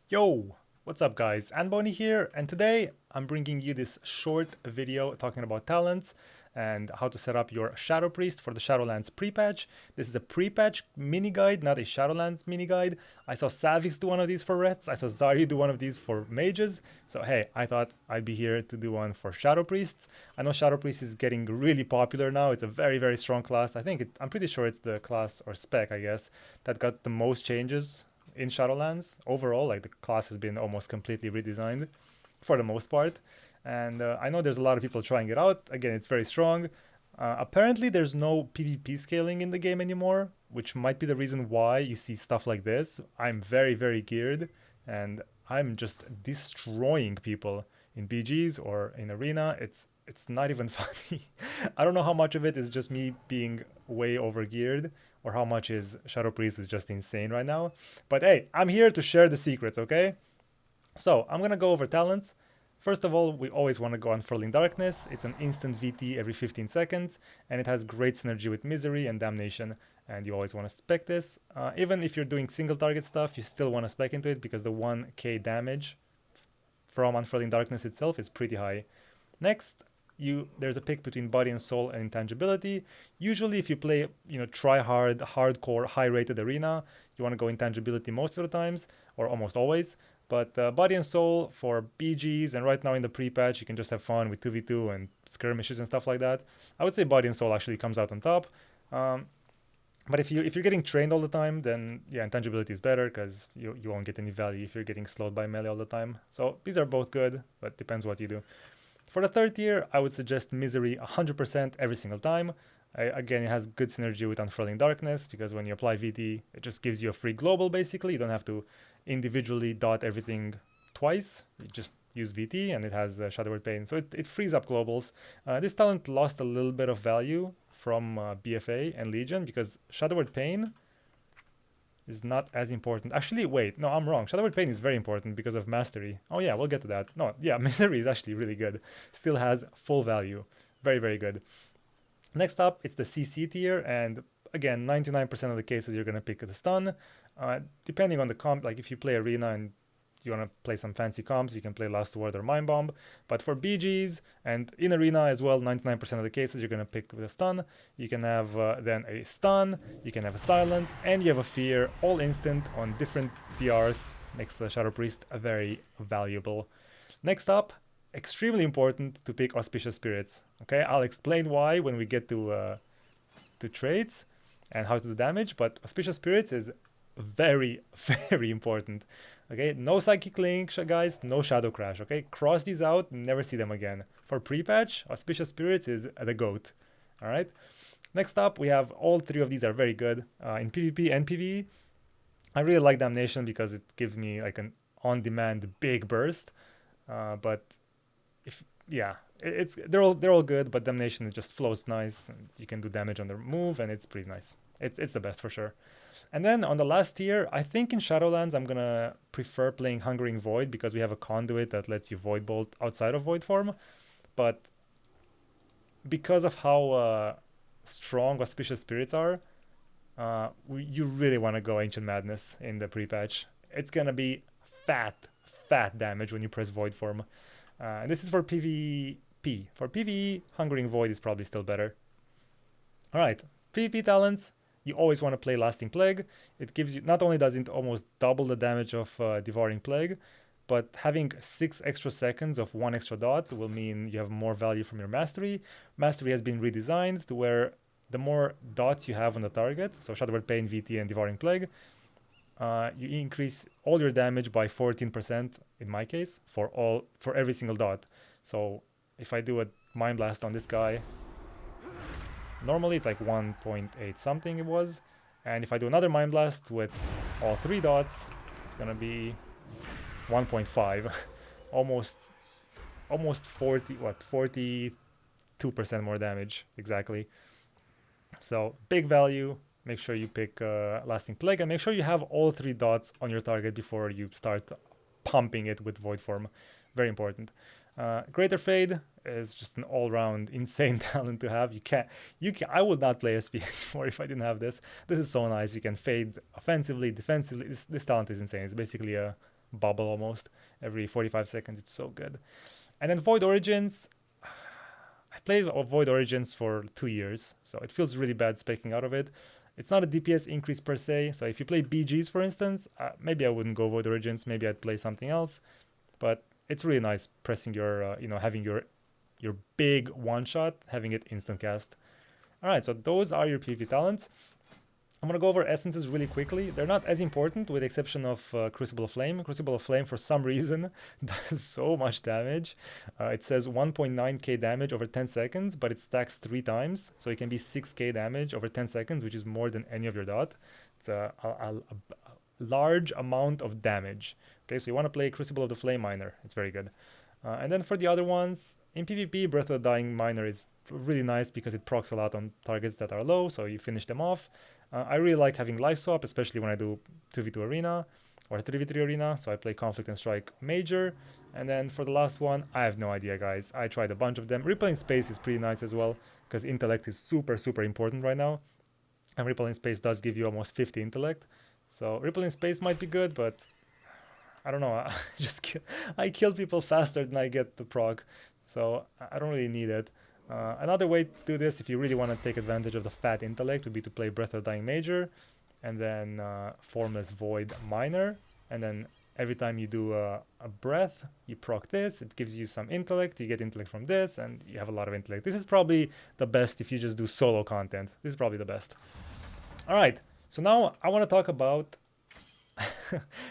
Yo, what's up guys? Anbony here, and today I'm bringing you this short video talking about talents and how to set up your Shadow Priest for the Shadowlands Pre-Patch. This is a pre-patch mini guide, not a Shadowlands mini guide. I saw Savix do one of these for Rets, I saw Zarya do one of these for Mages, so hey, I thought I'd be here to do one for Shadow Priests. I know Shadow Priest is getting really popular now, it's a very strong class. I'm pretty sure it's the class or spec, I guess, that got the most changes in Shadowlands. Overall, like the class has been almost completely redesigned for the most part. And I know there's a lot of people trying it out. Again, it's very strong. Apparently, there's no PvP scaling in the game anymore, which might be the reason why you see stuff like this. I'm very geared, and I'm just destroying people in BGs or in Arena. It's not even funny. I don't know how much of it is just me being way over geared or how much is Shadow Priest is just insane right now. But hey, I'm here to share the secrets, okay? So I'm gonna go over talents. First of all, we always want to go Unfurling Darkness. It's an instant VT every 15 seconds, and it has great synergy with Misery and Damnation, and you always want to spec this. Even if you're doing single target stuff, you still want to spec into it because the 1k damage from Unfurling Darkness itself is pretty high. Next, there's a pick between body and soul and intangibility. Usually if you play, try hard, hardcore, high rated arena, you want to go intangibility most of the times, or almost always. But body and soul for BGs, and right now in the pre-patch you can just have fun with 2v2 and skirmishes and stuff like that. I would say body and soul actually comes out on top. But if you're getting trained all the time, then yeah, intangibility is better because you won't get any value if you're getting slowed by melee all the time. So these are both good, but depends what you do. For the third tier, I would suggest Misery 100% every single time. Again, it has good synergy with Unfurling Darkness because when you apply VT, it just gives you a free global basically. You don't have to individually dot everything twice. You just use VT and it has Shadowward Pain. So it frees up globals. This talent lost a little bit of value from BFA and Legion because Shadowward Pain is not as important. Actually, wait, no, I'm wrong. Shadowward Pain is very important because of Mastery. Oh yeah, we'll get to that. No, yeah, Misery is actually really good. Still has full value. Very good. Next up, it's the CC tier, and again, 99% of the cases you're going to pick the stun. Depending on the comp, like if you play Arena and you want to play some fancy comps, you can play Last Word or Mind Bomb. But for BGs and in Arena as well, 99% of the cases you're going to pick with a stun. You can have then a stun, you can have a silence, and you have a fear, all instant on different DRs. Makes the Shadow Priest a very valuable. Next up, extremely important to pick Auspicious Spirits. Okay, I'll explain why when we get to traits and how to do damage, but Auspicious Spirits is very important. Okay, no Psychic Link, guys, no Shadow Crash. Okay, cross these out, never see them again. For pre-patch, Auspicious Spirits is the GOAT. All right, next up we have all three of these are very good in PvP and PvE. I really like Damnation because it gives me like an on-demand big burst, but they're all good, but Damnation just flows nice and you can do damage on the move and it's pretty nice. It's the best for sure. And then on the last tier, I think in Shadowlands I'm gonna prefer playing Hungering Void because we have a conduit that lets you Void Bolt outside of Voidform. But because of how strong Auspicious Spirits are, you really want to go Ancient Madness in the pre-patch. It's gonna be fat damage when you press Voidform. And this is for PvP. For PvE, Hungering Void is probably still better. Alright, PvP talents. You always want to play Lasting Plague. It gives you, not only does it almost double the damage of Devouring Plague, but having 6 extra seconds of 1 extra dot will mean you have more value from your Mastery. Mastery has been redesigned to where the more dots you have on the target, so Shadowward Pain, VT, and Devouring Plague, you increase all your damage by 14% in my case for every single dot. So if I do a Mind Blast on this guy, normally it's like 1.8 something it was, and if I do another Mind Blast with all 3 dots, it's gonna be 1.5. almost 42% more damage exactly. So big value. Make sure you pick Lasting Plague and make sure you have all 3 dots on your target before you start pumping it with Voidform. Very important. Greater Fade is just an all-round insane talent to have. I would not play SP anymore if I didn't have this. This is so nice. You can fade offensively, defensively. This talent is insane. It's basically a bubble almost every 45 seconds. It's so good. And then Void Origins, I played Void Origins for 2 years, so it feels really bad speccing out of it. It's not a DPS increase per se, so if you play BGs, for instance, maybe I wouldn't go Void Origins, maybe I'd play something else, but it's really nice pressing your, having your big one-shot, having it instant cast. Alright, so those are your PvP talents. I'm gonna go over essences really quickly. They're not as important with the exception of Crucible of Flame. Crucible of Flame, for some reason, does so much damage. It says 1.9k damage over 10 seconds, but it stacks 3 times. So it can be 6k damage over 10 seconds, which is more than any of your dot. It's a large amount of damage. Okay, so you want to play Crucible of the Flame Miner. It's very good. And then for the other ones, in PvP, Breath of the Dying Miner is really nice because it procs a lot on targets that are low, so you finish them off. I really like having life swap, especially when I do 2v2 arena or 3v3 arena, so I play Conflict and Strike Major. And then for the last one, I have no idea, guys. I tried a bunch of them. Rippling Space is pretty nice as well, because intellect is super, super important right now. And Rippling Space does give you almost 50 intellect. So Rippling Space might be good, but I don't know. I kill people faster than I get the proc, so I don't really need it. Another way to do this, if you really want to take advantage of the fat intellect, would be to play Breath of the Dying Major, and then Formless Void Minor, and then every time you do a breath, you proc this, it gives you some intellect, you get intellect from this, and you have a lot of intellect. This is probably the best if you just do solo content. This is probably the best. Alright, so now I want to talk about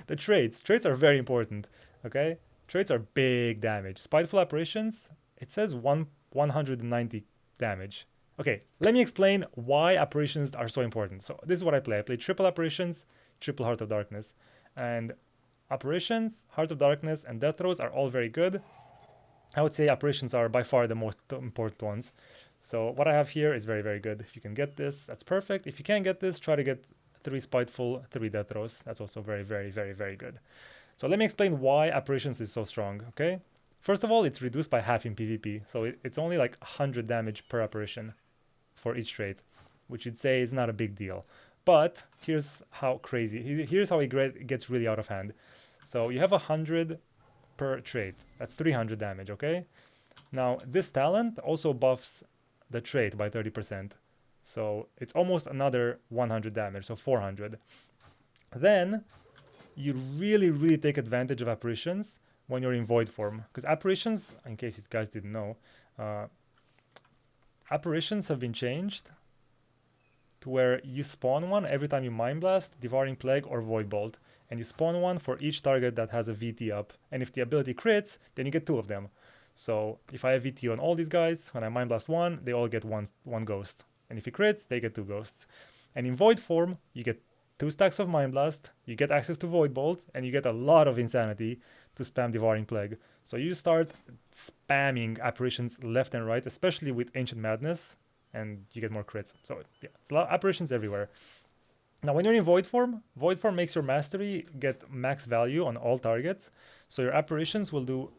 the traits. Traits are very important, okay? Traits are big damage. Spiteful Apparitions, it says 190 damage. Okay, let me explain why apparitions are so important. So this is what I play. I play triple apparitions, triple Heart of Darkness. And apparitions, Heart of Darkness, and Death Throes are all very good. I would say apparitions are by far the most important ones. So what I have here is very, very good. If you can get this, that's perfect. If you can't get this, try to get 3 Spiteful, 3 Death Throes. That's also very, very, very, very good. So let me explain why apparitions is so strong, okay? First of all, it's reduced by half in PvP, so it's only like 100 damage per apparition for each trait, which you'd say is not a big deal. But here's how crazy, here's how it gets really out of hand. So you have 100 per trait, that's 300 damage, okay? Now, this talent also buffs the trait by 30%, so it's almost another 100 damage, so 400. Then, you really, really take advantage of apparitions when you're in Voidform, because apparitions, in case you guys didn't know, apparitions have been changed to where you spawn one every time you Mind Blast, Devouring Plague, or Void Bolt, and you spawn one for each target that has a VT up, and if the ability crits, then you get 2 of them. So if I have VT on all these guys, when I Mind Blast one, they all get one ghost, and if he crits, they get 2 ghosts. And in Voidform, you get 2 stacks of Mind Blast, you get access to Void Bolt, and you get a lot of Insanity to spam Devouring Plague. So you start spamming apparitions left and right, especially with Ancient Madness, and you get more crits. So yeah, it's a lot of apparitions everywhere. Now when you're in Voidform, Voidform makes your mastery get max value on all targets. So your apparitions will do,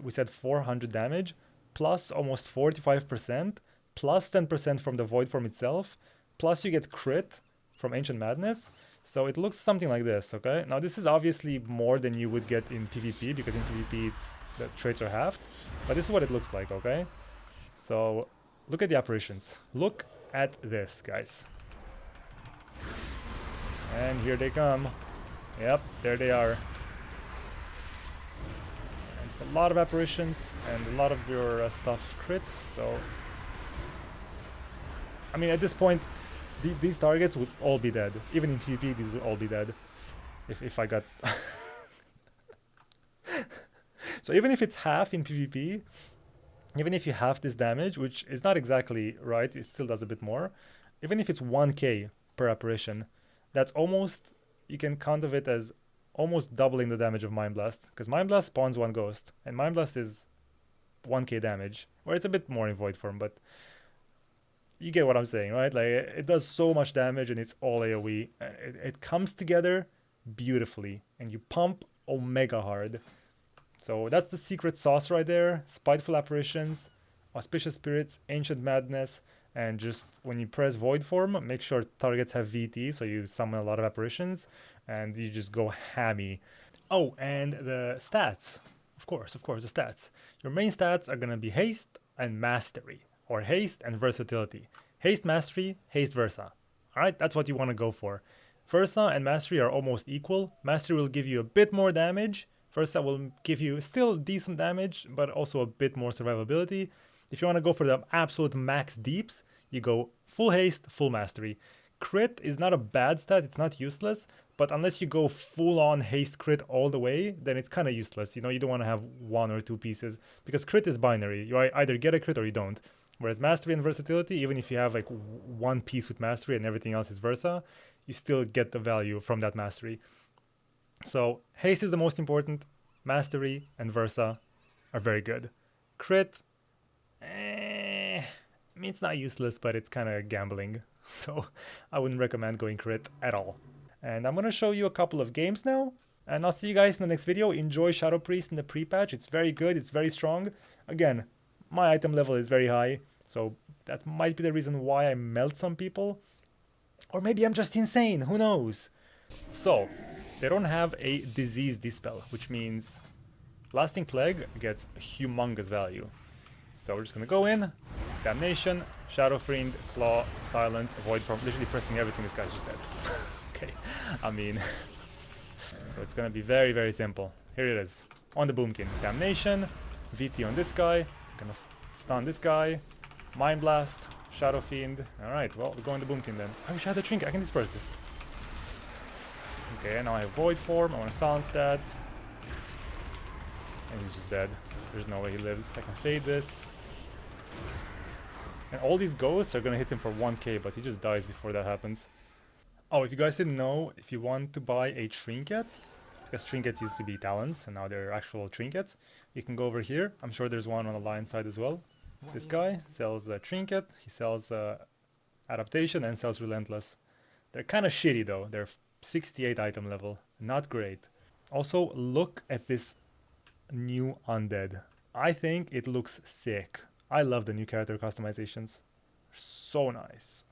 we said 400 damage, plus almost 45%, plus 10% from the Voidform itself, plus you get crit from Ancient Madness. So it looks something like this, okay? Now this is obviously more than you would get in PvP, because in PvP the traits are halved, but this is what it looks like, okay? So look at the apparitions. Look at this, guys. And here they come. Yep, there they are. And it's a lot of apparitions, and a lot of your stuff crits, so... I mean, at this point, these targets would all be dead. Even in PvP, these would all be dead. If I got... So even if it's half in PvP, even if you half this damage, which is not exactly right, it still does a bit more. Even if it's 1k per apparition, that's almost... You can count of it as almost doubling the damage of Mind Blast. Because Mind Blast spawns 1 ghost, and Mind Blast is 1k damage. Or it's a bit more in Voidform, but... You get what I'm saying, right? Like, it does so much damage and it's all AoE. It comes together beautifully and you pump Omega hard. So that's the secret sauce right there. Spiteful Apparitions, Auspicious Spirits, Ancient Madness, And just when you press Voidform, make sure targets have VT, so you summon a lot of apparitions, and you just go hammy. Oh, and the stats. Of course, the stats. Your main stats are gonna be Haste and Mastery, or Haste and Versatility. Haste, Mastery, Haste, Versa. Alright, that's what you want to go for. Versa and Mastery are almost equal. Mastery will give you a bit more damage. Versa will give you still decent damage, but also a bit more survivability. If you want to go for the absolute max deeps, you go full haste, full mastery. Crit is not a bad stat, it's not useless, but unless you go full on haste crit all the way, then it's kind of useless. You know, you don't want to have one or two pieces, because crit is binary. You either get a crit or you don't. Whereas mastery and versatility, even if you have like one piece with mastery and everything else is versa, you still get the value from that mastery. So haste is the most important. Mastery and versa are very good. Crit, I mean, it's not useless, but it's kind of gambling. So I wouldn't recommend going crit at all. And I'm going to show you a couple of games now. And I'll see you guys in the next video. Enjoy Shadow Priest in the pre-patch. It's very good. It's very strong. Again, my item level is very high. So that might be the reason why I melt some people. Or maybe I'm just insane. Who knows? So, they don't have a disease dispel, which means Lasting Plague gets humongous value. So we're just gonna go in, Damnation, Shadow Fiend, Claw, Silence, Voidform, literally pressing everything. This guy's just dead. Okay, I mean, so it's gonna be very, very simple. Here it is, on the Boomkin. Damnation, VT on this guy, gonna stun this guy, Mind Blast, Shadow Fiend. Alright, well, we're going to Boomkin then. I wish I had a Trinket, I can disperse this. Okay, now I have Voidform, I wanna silence that. And he's just dead. There's no way he lives. I can fade this. And all these ghosts are gonna hit him for 1k, but he just dies before that happens. Oh, if you guys didn't know, if you want to buy a trinket, because trinkets used to be talents, and now they're actual trinkets, you can go over here. I'm sure there's one on the lion side as well. This guy sells a trinket, he sells adaptation, and sells relentless. They're kind of shitty though. They're 68 item level. Not great. Also, look at this new undead. I think it looks sick. I love the new character customizations. So nice.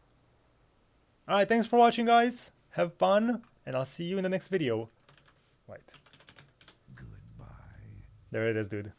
Alright, thanks for watching, guys. Have fun, and I'll see you in the next video. Wait. Goodbye. There it is, dude.